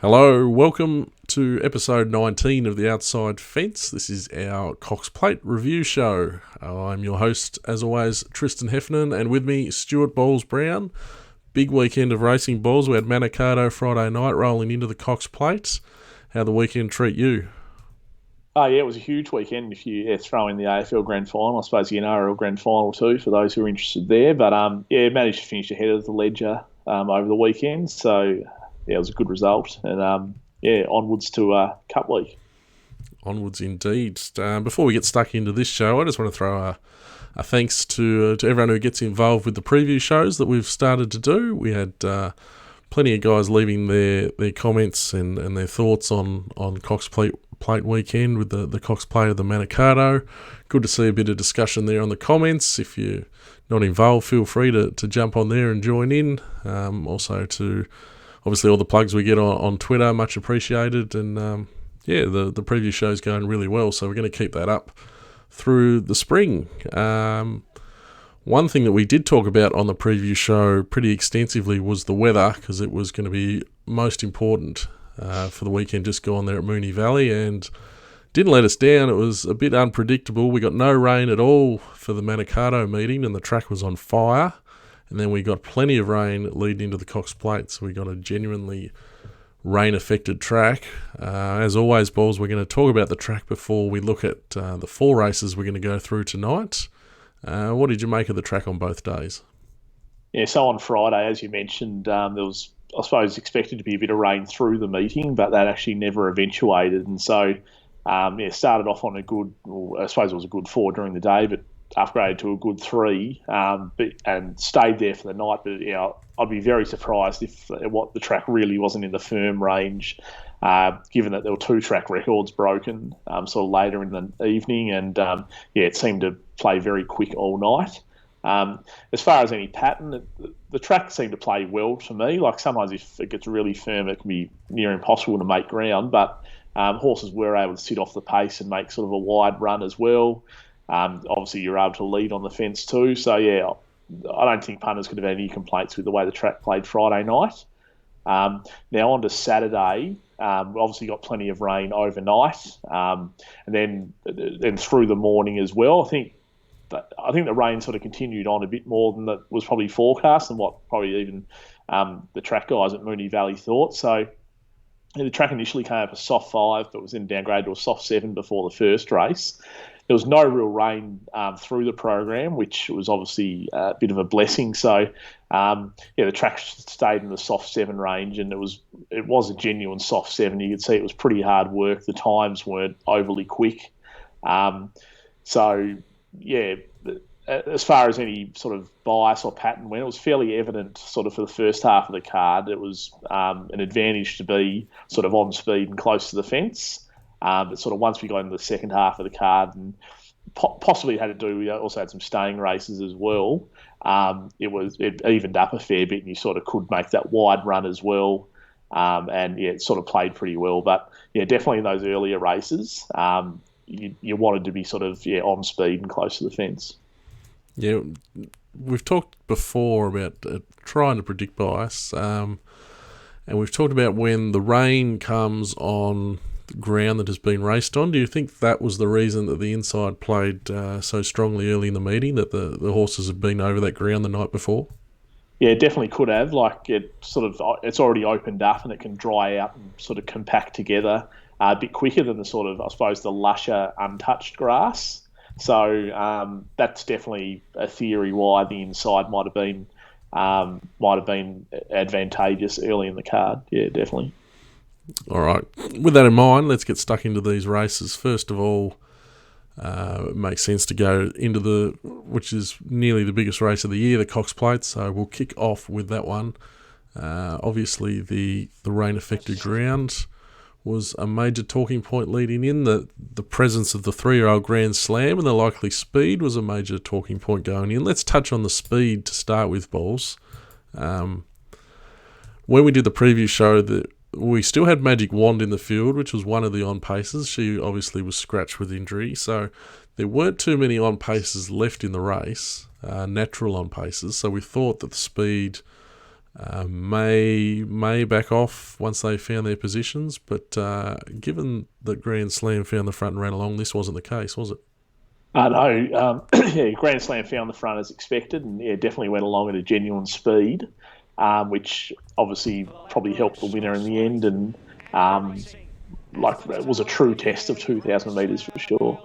Hello, welcome to episode 19 of The Outside Fence. This is our Cox Plate review show. I'm your host, as always, Tristan Heffernan, and with me, Stewart Bowles-Brown. Big weekend of racing balls. We had Manikato Friday night rolling into the Cox Plate. How'd the weekend treat you? Oh, yeah, it was a huge weekend if you throw in the AFL Grand Final. I suppose the NRL Grand Final too, for those who are interested there. But, managed to finish ahead of the ledger over the weekend. So, it was a good result. And, onwards to Cup Week. Onwards indeed. Before we get stuck into this show, I just want to throw a thanks to everyone who gets involved with the preview shows that we've started to do. We had plenty of guys leaving their comments and their thoughts on Cox Plate weekend with the Cox Plate of the Manikato. Good to see a bit of discussion there on the comments. If you're not involved, feel free to jump on there and join in. Also to obviously all the plugs we get on Twitter, much appreciated. And the preview show's going really well, so we're going to keep that up through the spring. One thing that we did talk about on the preview show pretty extensively was the weather, because it was going to be most important for the weekend just gone there at Moonee Valley, and didn't let us down. It was a bit unpredictable. We got no rain at all for the Manikato meeting, and the track was on fire. And then we got plenty of rain leading into the Cox Plate, so we got a genuinely rain-affected track. As always, Balls, we're going to talk about the track before we look at the four races we're going to go through tonight. What did you make of the track on both days? Yeah, so on Friday, as you mentioned, there was, I suppose, expected to be a bit of rain through the meeting, but that actually never eventuated. And so, started off on a good, I suppose it was a good 4 during the day, but upgraded to a good 3, and stayed there for the night. But I'd be very surprised if the track really wasn't in the firm range, given that there were 2 track records broken sort of later in the evening, and it seemed to play very quick all night. As far as any pattern, the track seemed to play well for me. Like sometimes if it gets really firm, it can be near impossible to make ground, but horses were able to sit off the pace and make sort of a wide run as well. Obviously, you're able to lead on the fence too. So, I don't think punters could have had any complaints with the way the track played Friday night. Now on to Saturday. We obviously got plenty of rain overnight, and then through the morning as well. I think the rain sort of continued on a bit more than that was probably forecast, and what probably even the track guys at Moonee Valley thought. So the track initially came up a soft 5, but was then downgraded to a soft 7 before the first race. There was no real rain through the program, which was obviously a bit of a blessing. So, the track stayed in the soft 7 range, and it was a genuine soft 7. You could see it was pretty hard work. The times weren't overly quick. As far as any sort of bias or pattern went, it was fairly evident sort of for the first half of the card. It was an advantage to be sort of on speed and close to the fence. But sort of once we got into the second half of the card, and possibly had to do, we also had some staying races as well. It evened up a fair bit, and you sort of could make that wide run as well. It sort of played pretty well. But definitely in those earlier races, you wanted to be sort of on speed and close to the fence. Yeah, we've talked before about trying to predict bias, and we've talked about when the rain comes on ground that has been raced on. Do you think that was the reason that the inside played so strongly early in the meeting, that the horses had been over that ground the night before? Yeah, it definitely could have. Like it's already opened up and it can dry out and sort of compact together a bit quicker than the sort of, I suppose, the lusher untouched grass. So that's definitely a theory why the inside might have been advantageous early in the card. Yeah, definitely. All right. With that in mind, let's get stuck into these races. First of all, it makes sense to go into which is nearly the biggest race of the year, the Cox Plate. So we'll kick off with that one. Obviously, the rain-affected ground was a major talking point leading in. The presence of the 3-year-old Grand Slam and the likely speed was a major talking point going in. Let's touch on the speed to start with, Balls. When we did the preview show, we still had Magic Wand in the field, which was one of the on-paces. She obviously was scratched with injury, so there weren't too many on-paces left in the race, natural on-paces. So we thought that the speed May back off once they found their positions, but given that Grand Slam found the front and ran along, this wasn't the case, was it? No, Grand Slam found the front as expected, and definitely went along at a genuine speed, which obviously probably helped the winner in the end, and it was a true test of 2,000 metres for sure.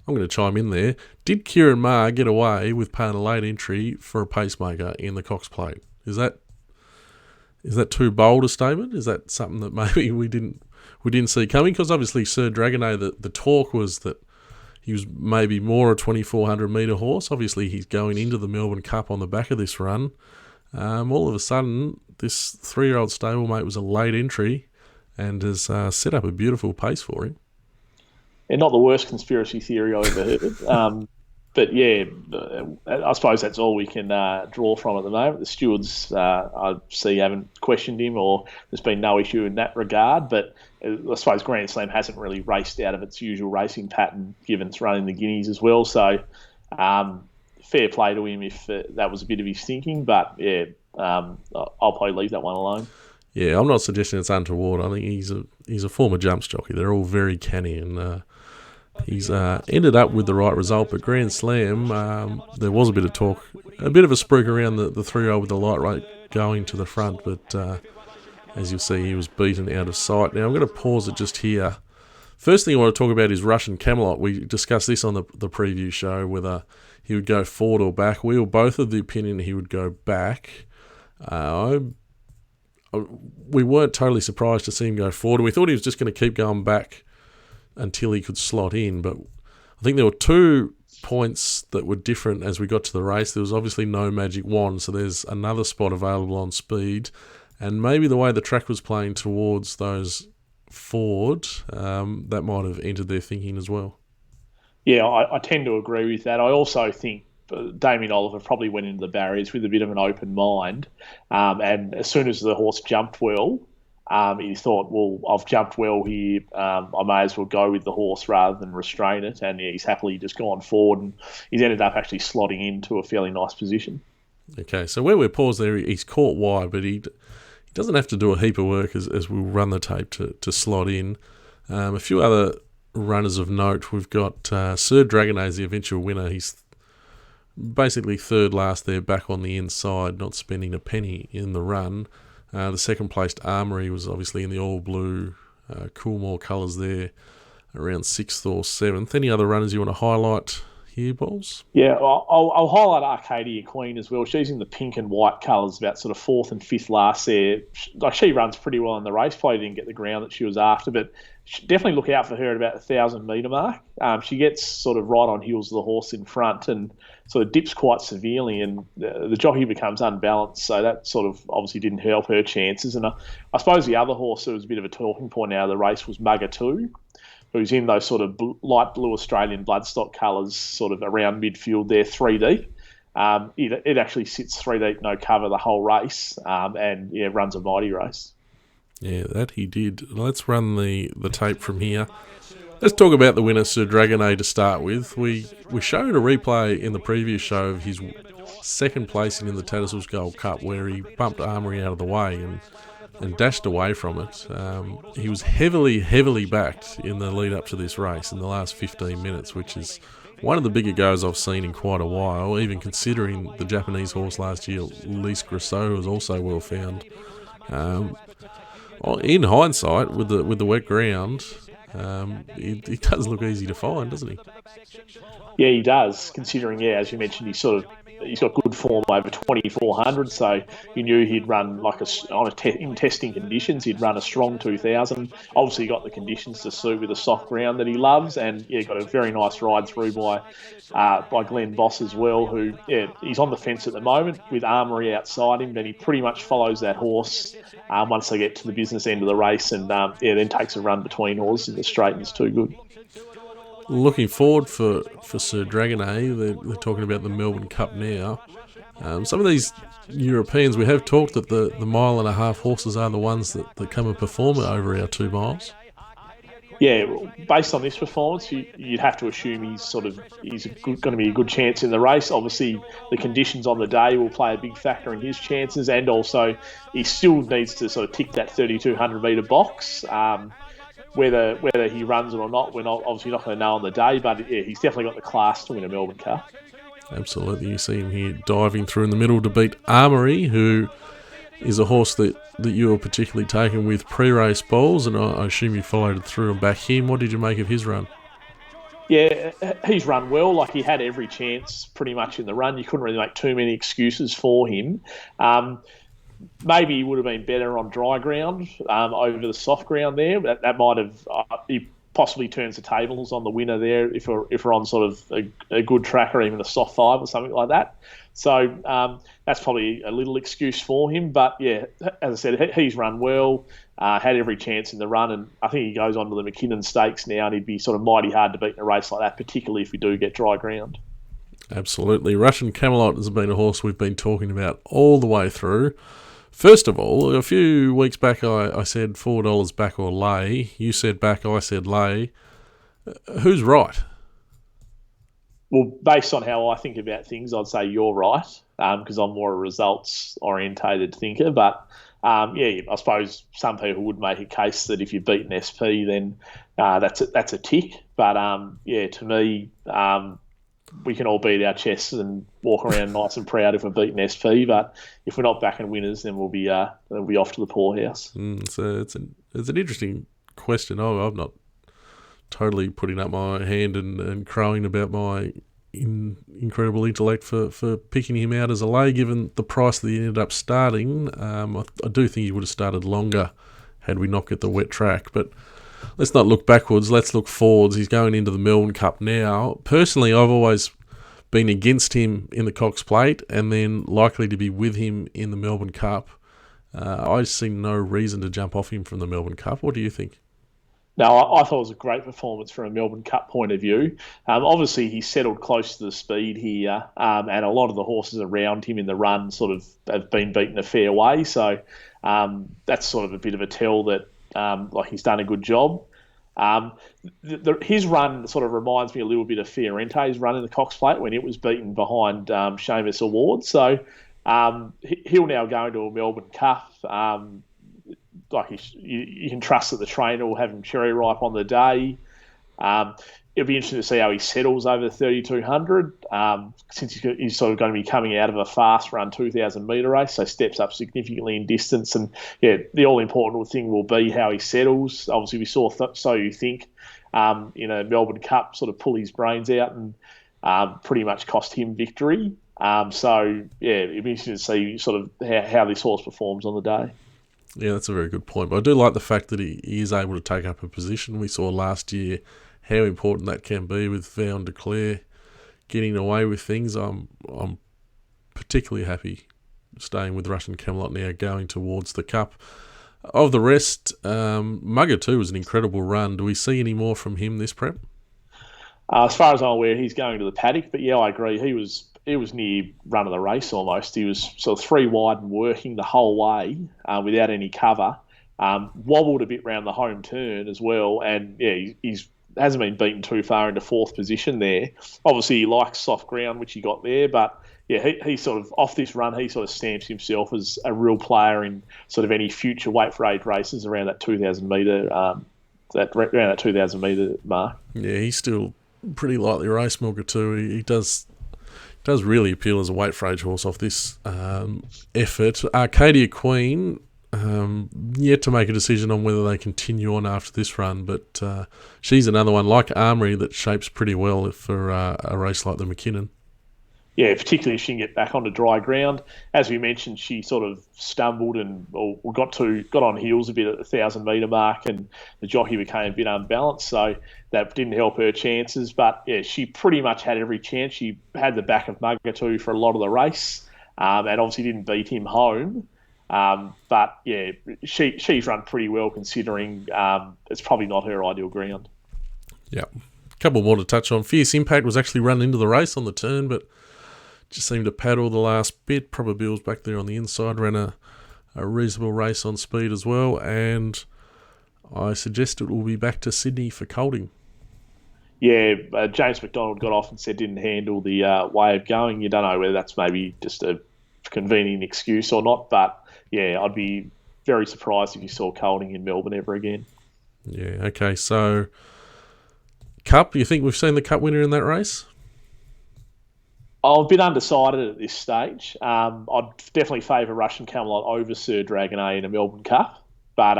I'm going to chime in there. Did Kieran Maher get away with paying a late entry for a pacemaker in the Cox Plate? Is that too bold a statement? Is that something that maybe we didn't see coming? Because obviously Sir Dragonet, the talk was that he was maybe more a 2,400 metre horse. Obviously he's going into the Melbourne Cup on the back of this run. All of a sudden, this 3-year-old stablemate was a late entry and has set up a beautiful pace for him. And not the worst conspiracy theory I ever heard. But I suppose that's all we can draw from at the moment. The stewards, I see, haven't questioned him, or there's been no issue in that regard. But I suppose Grand Slam hasn't really raced out of its usual racing pattern, given it's running the Guineas as well. So fair play to him if that was a bit of his thinking. But I'll probably leave that one alone. Yeah, I'm not suggesting it's untoward. I think he's a former jumps jockey. They're all very canny, and he's ended up with the right result. But Grand Slam, there was a bit of talk, a bit of a spruik around the 3-year-old with the light rate going to the front. But as you'll see, he was beaten out of sight. Now I'm going to pause it just here. First thing I want to talk about is Russian Camelot. We discussed this on the preview show, whether he would go forward or back. We were both of the opinion he would go back. We weren't totally surprised to see him go forward. We thought he was just going to keep going back until he could slot in. But I think there were 2 points that were different as we got to the race. There was obviously no magic wand, so there's another spot available on speed. And maybe the way the track was playing towards those forward, that might have entered their thinking as well. Yeah, I tend to agree with that. I also think Damien Oliver probably went into the barriers with a bit of an open mind. And as soon as the horse jumped well, he thought, well, I've jumped well here. I may as well go with the horse rather than restrain it. And he's happily just gone forward, and he's ended up actually slotting into a fairly nice position. Okay, so where we're paused there, he's caught wide, but he doesn't have to do a heap of work as we'll run the tape to slot in. A few other runners of note. We've got Sir Dragonet as the eventual winner. He's basically third last there, back on the inside, not spending a penny in the run. The second placed Armory was obviously in the all blue Coolmore colours there, around 6th or 7th. Any other runners you want to highlight here, Balls? Yeah, I'll highlight Arcadia Queen as well. She's in the pink and white colours, about sort of 4th and 5th last there. She runs pretty well in the race. Probably didn't get the ground that she was after, but definitely look out for her at about the 1,000 metre mark. She gets sort of right on heels of the horse in front and sort of dips quite severely, and the jockey becomes unbalanced. So that sort of obviously didn't help her chances. And I suppose the other horse that was a bit of a talking point out of the race was Mugger 2, who's in those sort of light blue Australian bloodstock colours, sort of around midfield there, 3 deep. It actually sits 3 deep, no cover the whole race, and runs a mighty race. Yeah, that he did. Let's run the tape from here. Let's talk about the winner, Sir Dragonet, to start with. We showed a replay in the previous show of his second placing in the Tattersalls Gold Cup, where he bumped Armory out of the way and dashed away from it. He was heavily backed in the lead up to this race in the last 15 minutes, which is one of the bigger goes I've seen in quite a while, even considering the Japanese horse last year, Lise Grosso, was also well found. In hindsight, with the wet ground, he does look easy to find, doesn't he? Yeah, he does, considering, as you mentioned, he's got good form over 2,400, so you knew he'd run in testing conditions, he'd run a strong 2,000. Obviously got the conditions to suit with the soft ground that he loves, and got a very nice ride through by Glenn Boss as well, who he's on the fence at the moment with Armory outside him, but he pretty much follows that horse once they get to the business end of the race, and then takes a run between horses and the straight, and it's too good. Looking forward for Sir Dragonet, they're talking about the Melbourne Cup now. Some of these Europeans, we have talked that the 1.5 mile horses are the ones that come and perform over our 2 miles. Yeah, based on this performance, you'd have to assume he's going to be a good chance in the race. Obviously, the conditions on the day will play a big factor in his chances, and also he still needs to sort of tick that 3,200 metre box. Whether he runs it or not, we're not obviously not going to know on the day. But yeah, he's definitely got the class to win a Melbourne Cup. Absolutely, you see him here diving through in the middle to beat Armory, who is a horse that you were particularly taken with pre-race balls, and I assume you followed it through and back him. What did you make of his run? Yeah, he's run well. Like, he had every chance pretty much in the run. You couldn't really make too many excuses for him. Maybe he would have been better on dry ground over the soft ground there. That might have he possibly turns the tables on the winner there if we're on sort of a good track or even a soft 5 or something like that. So that's probably a little excuse for him. But yeah, as I said, he's run well, had every chance in the run, and I think he goes on to the McKinnon Stakes now, and he'd be sort of mighty hard to beat in a race like that, particularly if we do get dry ground. Absolutely. Russian Camelot has been a horse we've been talking about all the way through. First of all, a few weeks back I said $4 back or lay. You said back, I said lay. Who's right? Well, based on how I think about things, I'd say you're right, because I'm more a results-orientated thinker. But yeah, I suppose some people would make a case that if you beat an SP, then that's a tick. But yeah, to me, we can all beat our chests and walk around nice and proud if we beat an SP. But if we're not backing winners, then we'll be off to the poorhouse. So it's an interesting question. I'm not totally putting up my hand and crowing about my incredible intellect for picking him out as a lay, given the price that he ended up starting. I do think he would have started longer had we not got the wet track. But let's not look backwards, let's look forwards. He's going into the Melbourne Cup now. Personally, I've always been against him in the Cox Plate and then likely to be with him in the Melbourne Cup. I see no reason to jump off him from the Melbourne Cup. What do you think? No, I thought it was a great performance from a Melbourne Cup point of view. Obviously, he settled close to the speed here, and a lot of the horses around him in the run sort of have been beaten a fair way. So that's sort of a bit of a tell that like he's done a good job. His run sort of reminds me a little bit of Fiorente's run in the Cox Plate when it was beaten behind Seamus Award. So he'll now go into a Melbourne Cup. Like you can trust that the trainer will have him cherry ripe on the day. It'll be interesting to see how he settles over the 3,200 since he's sort of going to be coming out of a fast run 2,000 metre race, so steps up significantly in distance. And yeah, the all important thing will be how he settles. Obviously, we saw So You Think in a Melbourne Cup sort of pull his brains out and pretty much cost him victory. So yeah, it'll be interesting to see sort of how this horse performs on the day. Yeah, that's a very good point. But I do like the fact that he is able to take up a position. We saw last year how important that can be with Vow de Clare getting away with things. I'm particularly happy staying with Russian Camelot now, going towards the Cup. Of the rest, Mugger 2 was an incredible run. Do we see any more from him this prep? As far as I'm aware, he's going to the paddock. But yeah, I agree. He was near run of the race almost. He was sort of 3 wide and working the whole way without any cover. Wobbled a bit round the home turn as well. And yeah, he's hasn't been beaten too far into 4th position there. Obviously, he likes soft ground, which he got there. But yeah, he sort of, off this run, he sort of stamps himself as a real player in sort of any future weight for age races around that 2,000 metre around that 2,000 metre mark. Yeah, he's still pretty lightly race milker too. He does really appeal as a weight for age horse off this effort. Arcadia Queen, yet to make a decision on whether they continue on after this run, but she's another one like Armory that shapes pretty well for a race like the McKinnon. Yeah, particularly if she can get back onto dry ground. As we mentioned, she sort of stumbled and got on heels a bit at the 1,000 metre mark, and the jockey became a bit unbalanced, so that didn't help her chances. But yeah, she pretty much had every chance. She had the back of Mugger 2 for a lot of the race, and obviously didn't beat him home. But yeah, she's run pretty well considering it's probably not her ideal ground. Yeah, a couple more to touch on. Fierce Impact was actually run into the race on the turn, but just seemed to paddle the last bit. Probable's back there on the inside, ran a reasonable race on speed as well. And I suggest it will be back to Sydney for colding. Yeah, James McDonald got off and said didn't handle the way of going. You don't know whether that's maybe just a convenient excuse or not, but yeah, I'd be very surprised if you saw colding in Melbourne ever again. Yeah, okay, so Cup, you think we've seen the Cup winner in that race? I've been undecided at this stage. I'd definitely favour Russian Camelot over Sir Dragonet in a Melbourne Cup, but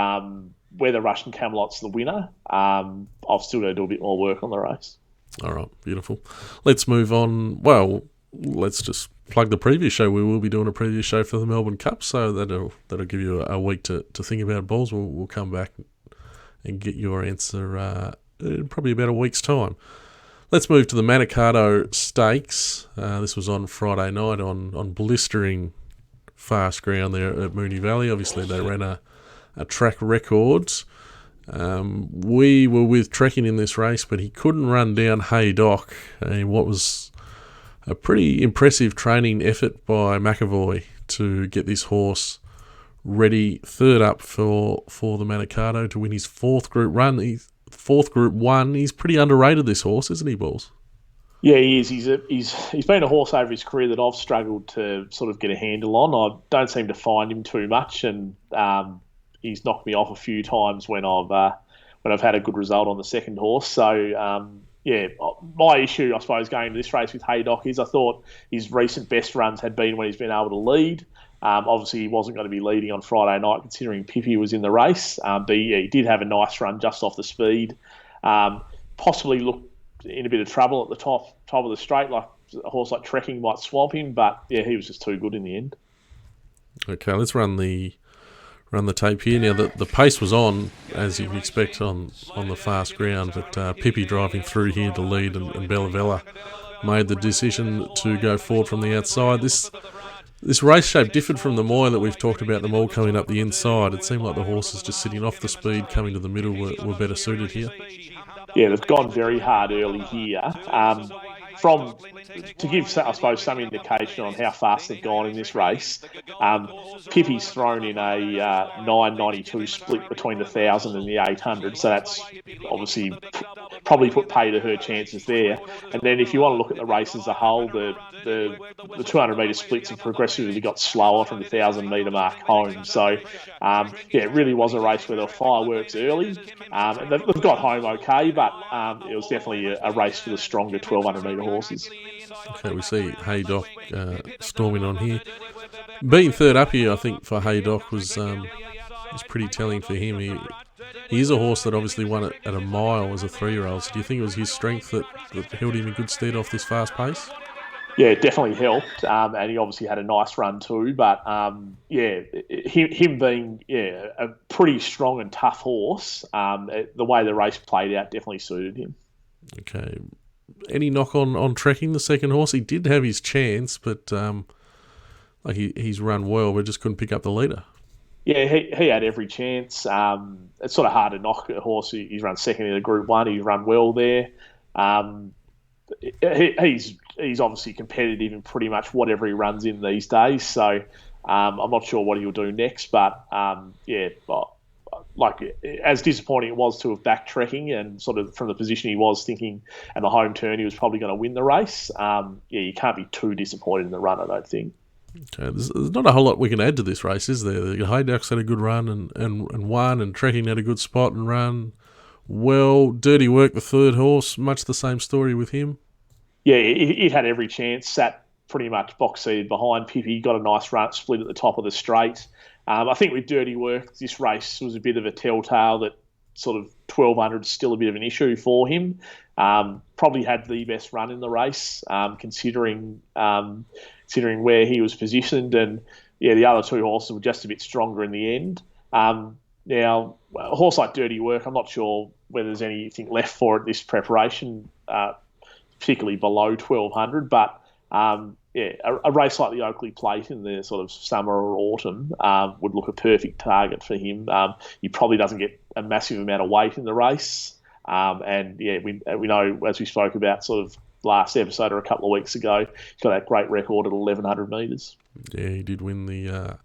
whether Russian Camelot's the winner, I've still got to do a bit more work on the race. All right, beautiful. Let's move on. Well, let's just plug the previous show. We will be doing a previous show for the Melbourne Cup, so that'll give you a week to think about balls. We'll come back and get your answer in probably about a week's time. Let's move to the Manikato Stakes. This was on Friday night on blistering fast ground there at Moonee Valley. Obviously, they ran a track record. We were with Trekking in this race, but he couldn't run down Haydock in what was a pretty impressive training effort by McAvoy to get this horse ready third up for the Manikato to win his fourth Group Run. Fourth Group 1. He's pretty underrated, this horse, isn't he, Balls? Yeah, he is. He's been a horse over his career that I've struggled to sort of get a handle on. I don't seem to find him too much, and he's knocked me off a few times when I've had a good result on the second horse. So yeah, my issue, I suppose, going into this race with Haydock is I thought his recent best runs had been when he's been able to lead. Obviously, he wasn't going to be leading on Friday night considering Pippi was in the race. But yeah, he did have a nice run just off the speed. Possibly looked in a bit of trouble at the top of the straight, like a horse like Trekking might swamp him. But yeah, he was just too good in the end. Okay, let's run the tape here. Now, the pace was on, as you'd expect on the fast ground, but Pippi driving through here to lead, and Bellavella made the decision to go forward from the outside. This race shape differed from the Moy that we've talked about, them all coming up the inside. It seemed like the horses just sitting off the speed, coming to the middle, were better suited here. Yeah, they've gone very hard early here. To give, I suppose, some indication on how fast they've gone in this race, Pippi's thrown in a 9.92 split between the 1,000 and the 800, so that's obviously probably put pay to her chances there. And then if you want to look at the race as a whole, the 200-metre splits have progressively got slower from the 1,000-metre mark home. So, yeah, it really was a race where there were fireworks early. They've got home okay, but it was definitely a race for the stronger 1,200-metre horses. Okay, we see Haydock storming on here. Being third up here, I think, for Haydock was pretty telling for him. He is a horse that obviously won at a mile as a 3-year-old. So do you think it was his strength that held him in good stead off this fast pace? Yeah, it definitely helped, and he obviously had a nice run too. But yeah, him being a pretty strong and tough horse, the way the race played out definitely suited him. Okay, any knock on Trekking, the second horse? He did have his chance, but he's run well, but just couldn't pick up the leader. Yeah, he had every chance. It's sort of hard to knock a horse. He's run second in the Group 1. He's run well there. He's obviously competitive in pretty much whatever he runs in these days. So I'm not sure what he'll do next. But yeah, like as disappointing it was to have backed Trekking and sort of from the position he was thinking at the home turn he was probably going to win the race. Yeah, you can't be too disappointed in the run, I don't think. Okay, there's not a whole lot we can add to this race, is there? Haydock's had a good run and won, and Trekking had a good spot and run. Well, Dirty Work, the third horse, much the same story with him. Yeah, it had every chance, sat pretty much box-seated behind Pippi, got a nice run, split at the top of the straight. I think with Dirty Work, this race was a bit of a telltale that sort of 1,200 is still a bit of an issue for him. Probably had the best run in the race, considering where he was positioned. And, yeah, the other two horses were just a bit stronger in the end. Now, a horse like Dirty Work, I'm not sure whether there's anything left for it this preparation, particularly below 1,200. But, yeah, a race like the Oakley Plate in the sort of summer or autumn would look a perfect target for him. He probably doesn't get a massive amount of weight in the race. And, yeah, we know, as we spoke about sort of last episode or a couple of weeks ago, he's got that great record at 1,100 metres. Yeah, he did win the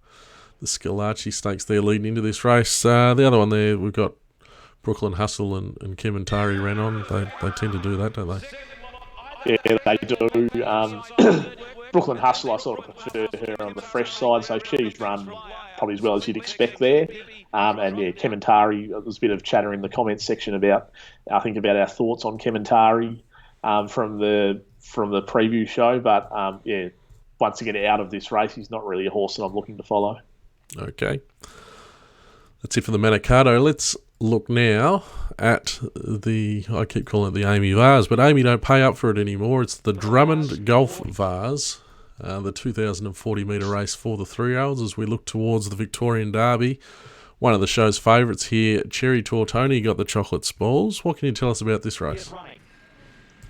Schillaci Stakes there leading into this race. The other one there, we've got Brooklyn Hustle and Kementari ran on. They tend to do that, don't they? Yeah, they do. Brooklyn Hustle, I sort of prefer her on the fresh side, so she's run probably as well as you'd expect there. And yeah, Kementari, there's a bit of chatter in the comments section about our thoughts on Kementari from the preview show. But yeah, once again, out of this race, he's not really a horse that I'm looking to follow. Okay. That's it for the Manikato. Let's look now at I keep calling it the Amy Vase, but Amy don't pay up for it anymore. It's the Drummond Golf Vase, the 2,040 metre race for the 3-year-olds as we look towards the Victorian Derby. One of the show's favourites here, Cherry Tortoni, got the chocolate spoils. What can you tell us about this race?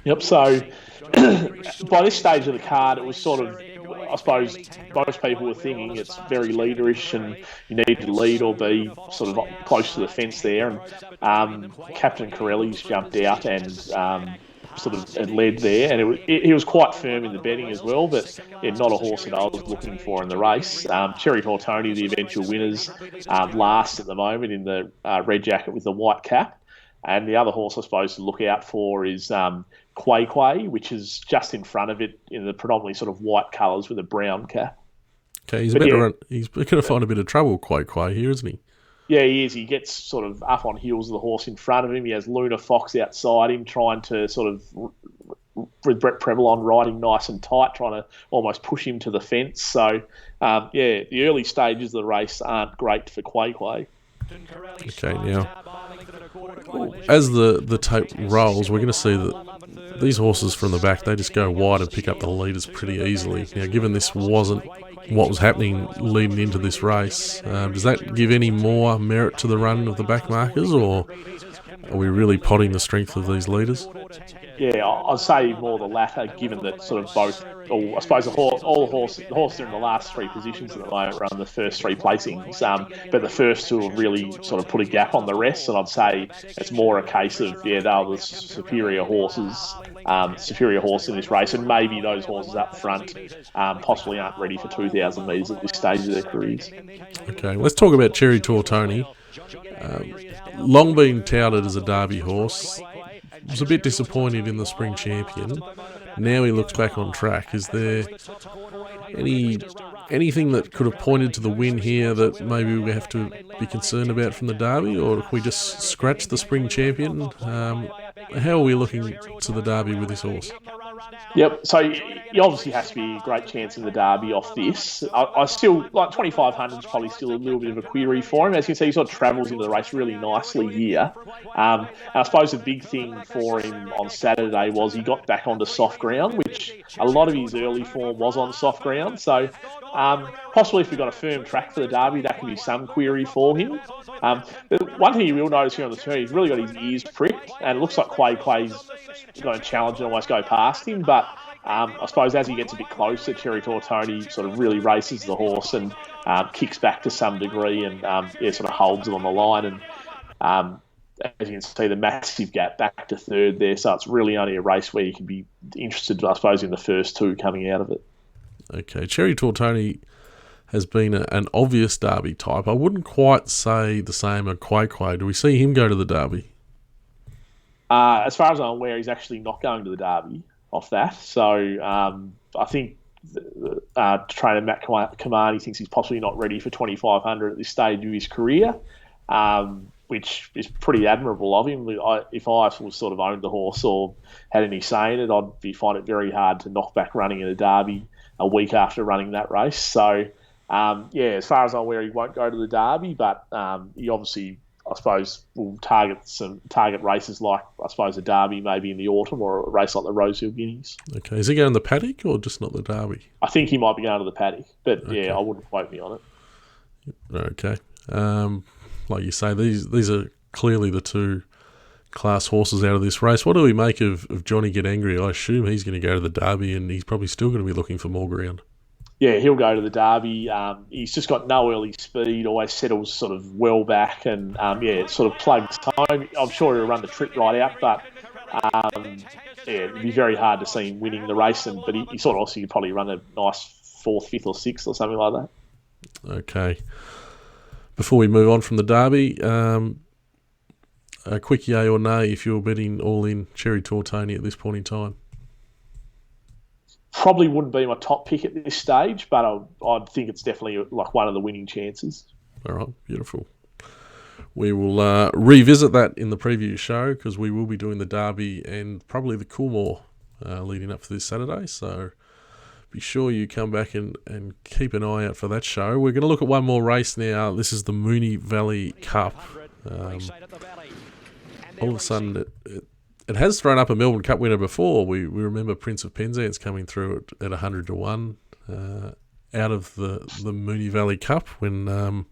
Yep, so by this stage of the card, it was sort of, I suppose, most people were thinking it's very leaderish and you need to lead or be sort of close to the fence there. And Captain Corelli's jumped out and sort of led there. And he was quite firm in the betting as well, but yeah, not a horse that I was looking for in the race. Cherry Tortoni, the eventual winners, last at the moment in the red jacket with the white cap. And the other horse I suppose to look out for is Quay Quay, which is just in front of it in the predominantly sort of white colours with a brown cap. Okay, he's going to find a bit of trouble, Quay Quay, here, isn't he? Yeah, he is. He gets sort of up on heels of the horse in front of him. He has Luna Fox outside him trying to sort of, with Brett Prevalon riding nice and tight, trying to almost push him to the fence. So, yeah, the early stages of the race aren't great for Quay Quay. Okay, now, as the tape rolls, we're going to see that these horses from the back, they just go wide and pick up the leaders pretty easily. Now, given this wasn't what was happening leading into this race, does that give any more merit to the run of the back markers, or are we really potting the strength of these leaders? Yeah, I'd say more the latter, given that sort of both, I suppose the horses are in the last three positions at the moment, run the first three placings, but the first two have really sort of put a gap on the rest, and I'd say it's more a case of, yeah, they're the superior horse in this race, and maybe those horses up front possibly aren't ready for 2,000 metres at this stage of their careers. Okay, let's talk about Cherry Tortoni. Long been touted as a Derby horse. Was a bit disappointed in the Spring Champion. Now he looks back on track. Is there anything that could have pointed to the win here that maybe we have to be concerned about from the Derby, or can we just scratch the Spring Champion? How are we looking to the Derby with this horse? Yep, so he obviously has to be a great chance in the Derby off this. I still, like 2,500 is probably still a little bit of a query for him. As you can see, he sort of travels into the race really nicely here. And I suppose the big thing for him on Saturday was he got back onto soft ground, which a lot of his early form was on soft ground. So possibly if we've got a firm track for the Derby, that can be some query for him. But one thing you will notice here on the turn, he's really got his ears pricked, and it looks like Quay Quay's going to challenge and almost go past him. But I suppose as he gets a bit closer, Cherry Tortoni sort of really races the horse and kicks back to some degree and sort of holds it on the line. And as you can see, the massive gap back to third there. So it's really only a race where you can be interested, I suppose, in the first two coming out of it. Okay, Cherry Tortoni has been an obvious Derby type. I wouldn't quite say the same of Quay Quay. Do we see him go to the Derby? As far as I'm aware, he's actually not going to the Derby off that. So I think trainer Matt Kamani thinks he's possibly not ready for 2,500 at this stage of his career, which is pretty admirable of him. If I was sort of owned the horse or had any say in it, I'd find it very hard to knock back running in a Derby a week after running that race. So, as far as I'm aware, he won't go to the Derby, but he obviously, I suppose, will target races like, I suppose, a Derby maybe in the autumn or a race like the Rosehill Guineas. Okay, is he going to the paddock or just not the Derby? I think he might be going to the paddock, but okay. I wouldn't quote me on it. Okay. Like you say, these are clearly the two class horses out of this race. What do we make of Johnny Get Angry? I assume he's going to go to the Derby and he's probably still going to be looking for more ground. Yeah, he'll go to the Derby. He's just got no early speed, always settles sort of well back and, sort of plugs home. I'm sure he'll run the trip right out, but, it'd be very hard to see him winning the race. But he sort of also could probably run a nice 4th, 5th or 6th or something like that. Okay. Before we move on from the Derby, a quick yay or nay if you're betting all in Cherry Tortoni at this point in time? Probably wouldn't be my top pick at this stage, but I'd think it's definitely like one of the winning chances. All right, beautiful. We will revisit that in the preview show because we will be doing the Derby and probably the Coolmore leading up for this Saturday. So be sure you come back and keep an eye out for that show. We're going to look at one more race now. This is the Moonee Valley Cup. All of a sudden, it has thrown up a Melbourne Cup winner before. We remember Prince of Penzance coming through at 100 to 1 out of the Moonee Valley Cup when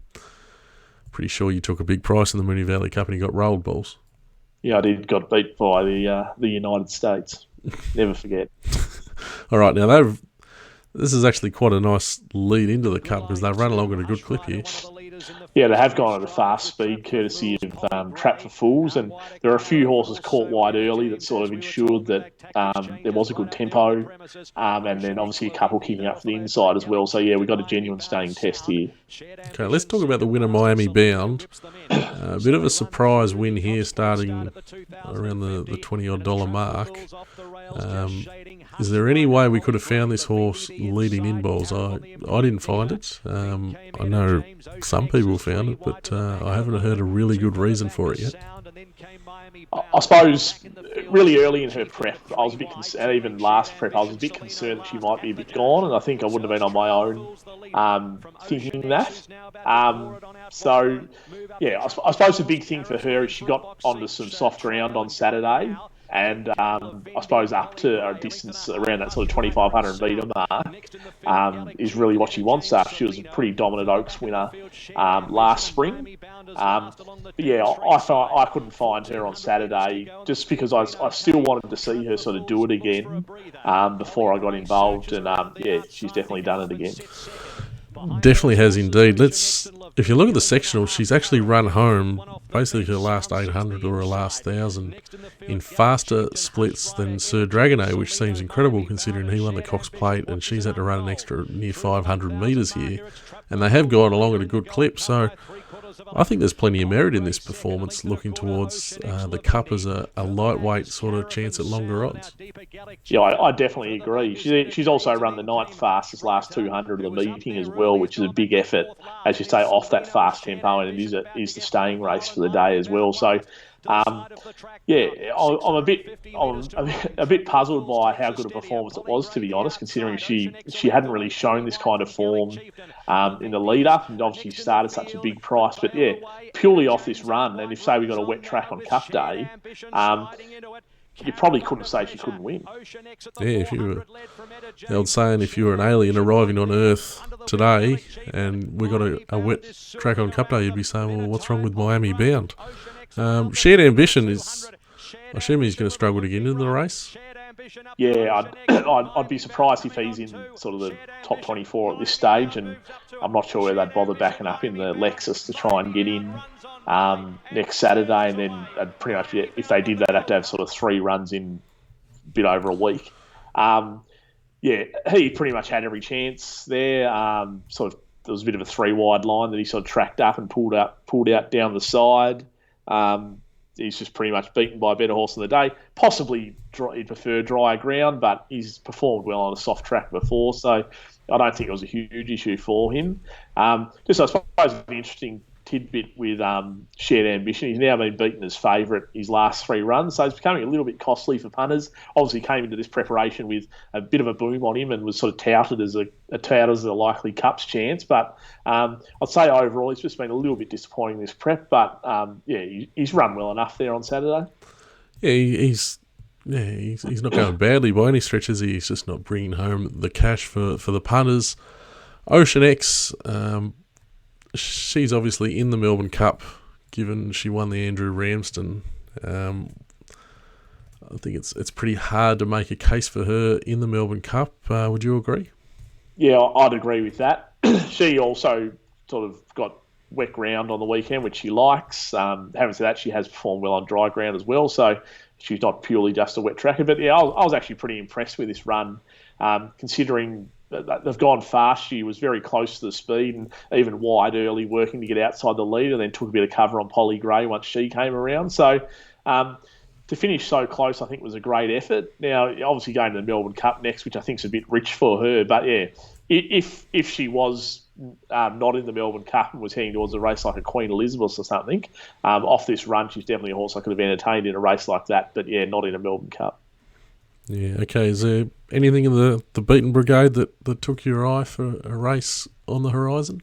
pretty sure you took a big price in the Moonee Valley Cup and you got rolled balls. Yeah, I did. Got beat by the United States. Never forget. All right, now this is actually quite a nice lead into the Cup because they've run along at a good clip here. Yeah, they have gone at a fast speed courtesy of Trap for Fools, and there are a few horses caught wide early that sort of ensured that there was a good tempo, and then obviously a couple keeping up for the inside as well. So yeah, we got a genuine staying test here. Okay, let's talk about the winner, Miami Bound. A bit of a surprise win here, starting around the $20-odd mark. Is there any way we could have found this horse leading in balls? I didn't find it. I know some people found it, but I haven't heard a really good reason for it yet. I suppose really early in her prep, I was a bit and even last prep, I was a bit concerned that she might be a bit gone, and I think I wouldn't have been on my own thinking that. So, yeah, I suppose the big thing for her is she got onto some soft ground on Saturday, and I suppose up to a distance around that sort of 2,500 metre mark is really what she wants after she was a pretty dominant Oaks winner last spring. But yeah, I couldn't find her on Saturday just because I still wanted to see her sort of do it again before I got involved, and yeah, she's definitely done it again. Definitely has indeed. If you look at the sectional, she's actually run home basically her last 800 or her last 1,000 in faster splits than Sir Dragonet, which seems incredible considering he won the Cox Plate and she's had to run an extra near 500 metres here. And they have gone along at a good clip, so I think there's plenty of merit in this performance looking towards the Cup as a lightweight sort of chance at longer odds. Yeah, I definitely agree. She's also run the ninth fastest last 200 of the meeting as well, which is a big effort, as you say, off that fast tempo, and it is the staying race for the day as well. So, yeah, I'm a bit puzzled by how good a performance it was, to be honest, considering she hadn't really shown this kind of form in the lead up, and obviously started such a big price. But yeah, purely off this run, and if say we got a wet track on Cup Day, you probably couldn't say she couldn't win. Yeah, if you were, the old saying, if you were an alien arriving on Earth today and we got a wet track on Cup Day, you'd be saying, well, what's wrong with Miami Bound? Shared Ambition is, I assume he's going to struggle to get into the race. Yeah, I'd be surprised if he's in sort of the top 24 at this stage, and I'm not sure whether they'd bother backing up in the Lexus to try and get in next Saturday, and then they'd pretty much, if they did, they'd have to have sort of 3 runs in a bit over a week. Yeah, he pretty much had every chance there. Sort of, there was a bit of a 3-wide line that he sort of tracked up and pulled out down the side. He's just pretty much beaten by a better horse in the day. Possibly he'd prefer drier ground, but he's performed well on a soft track before, so I don't think it was a huge issue for him. Just I suppose an interesting tidbit with Shared Ambition. He's now been beaten as favourite his last 3 runs, so it's becoming a little bit costly for punters. Obviously came into this preparation with a bit of a boom on him and was sort of touted as a likely Cups chance, but I'd say overall he's just been a little bit disappointing this prep, but yeah, he's run well enough there on Saturday. Yeah, he's not going badly by any stretch, is he? He's just not bringing home the cash for the punters. Ocean X, she's obviously in the Melbourne Cup, given she won the Andrew Ramsden. I think it's pretty hard to make a case for her in the Melbourne Cup. Would you agree? Yeah, I'd agree with that. She also sort of got wet ground on the weekend, which she likes. Having said that, she has performed well on dry ground as well, so she's not purely just a wet tracker. But yeah, I was actually pretty impressed with this run, considering they've gone fast. She was very close to the speed and even wide early, working to get outside the lead, and then took a bit of cover on Polly Gray once she came around. So to finish so close, I think was a great effort. Now, obviously going to the Melbourne Cup next, which I think is a bit rich for her. But yeah, if she was not in the Melbourne Cup and was heading towards a race like a Queen Elizabeth or something, off this run, she's definitely a horse I could have entertained in a race like that. But yeah, not in a Melbourne Cup. Yeah, okay. Is there anything in the Beaten Brigade that took your eye for a race on the horizon?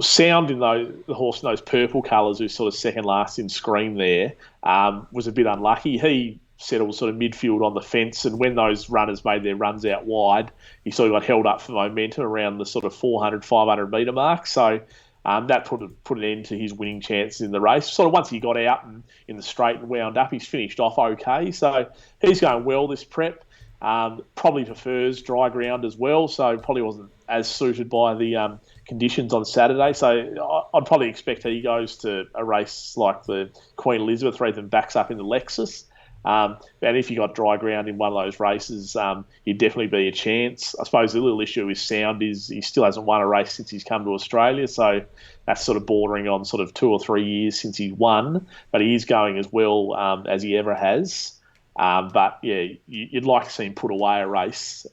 Sound in the horse in those purple colours, who's sort of second last in screen there, was a bit unlucky. He settled sort of midfield on the fence, and when those runners made their runs out wide, he sort of got held up for momentum around the sort of 400, 500 metre mark. So that put an end to his winning chances in the race. Sort of once he got out and in the straight and wound up, he's finished off okay. So he's going well this prep. Probably prefers dry ground as well, so probably wasn't as suited by the conditions on Saturday. So I'd probably expect he goes to a race like the Queen Elizabeth rather than backs up in the Lexus. And if you got dry ground in one of those races, he'd definitely be a chance. I suppose the little issue with Sound is he still hasn't won a race since he's come to Australia, so that's sort of bordering on sort of 2 or 3 years since he won, but he is going as well as he ever has. But yeah, you'd like to see him put away a race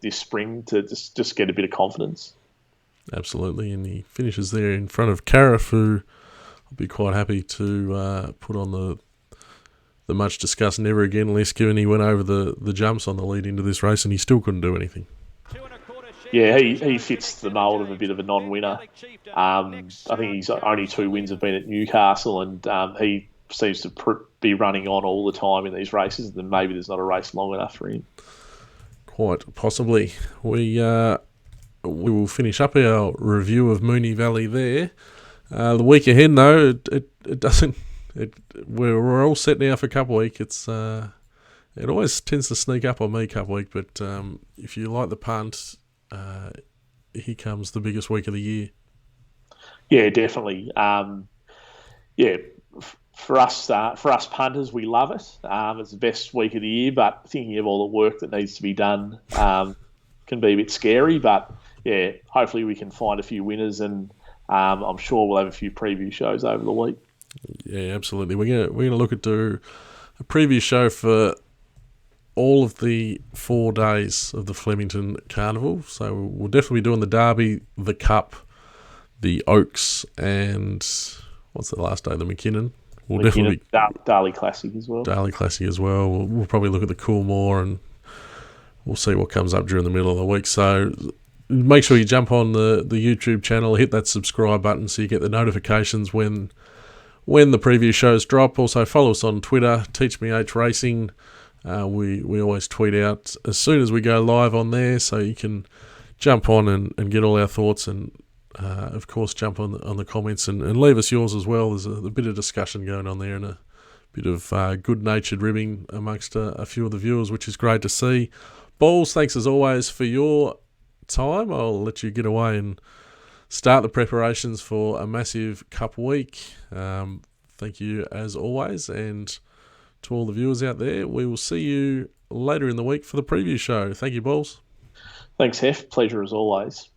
this spring to just get a bit of confidence. Absolutely, and he finishes there in front of Cariff, who I'll be quite happy to put on the much discussed Never Again list, given he went over the jumps on the lead into this race and he still couldn't do anything. Yeah, he fits the mould of a bit of a non-winner. I think his only 2 wins have been at Newcastle, and he seems to be running on all the time in these races, and then maybe there's not a race long enough for him. Quite possibly. We will finish up our review of Moonee Valley there. The week ahead, though, it doesn't. We're all set now for Cup Week. It always tends to sneak up on me Cup Week, but if you like the punt, here comes the biggest week of the year. Yeah, definitely. For us punters, we love it. It's the best week of the year, but thinking of all the work that needs to be done can be a bit scary. But yeah, hopefully we can find a few winners, and I'm sure we'll have a few preview shows over the week. Yeah, absolutely. We're gonna look at do a preview show for all of the 4 days of the Flemington Carnival. So we'll definitely be doing the Derby, the Cup, the Oaks, and what's the last day? The McKinnon. We'll definitely Darley Classic as well. Darley Classic as well. We'll probably look at the Coolmore, and we'll see what comes up during the middle of the week. So make sure you jump on the YouTube channel, hit that subscribe button so you get the notifications when the preview shows drop. Also follow us on Twitter, Teach Me H Racing. We always tweet out as soon as we go live on there, so you can jump on and get all our thoughts, and of course jump on the comments and leave us yours as well. There's a bit of discussion going on there, and a bit of good-natured ribbing amongst a few of the viewers, which is great to see. Balls, thanks as always for your time. I'll let you get away and start the preparations for a massive Cup week. Thank you as always, and to all the viewers out there, we will see you later in the week for the preview show. Thank you, Balls. Thanks, Hef. Pleasure as always.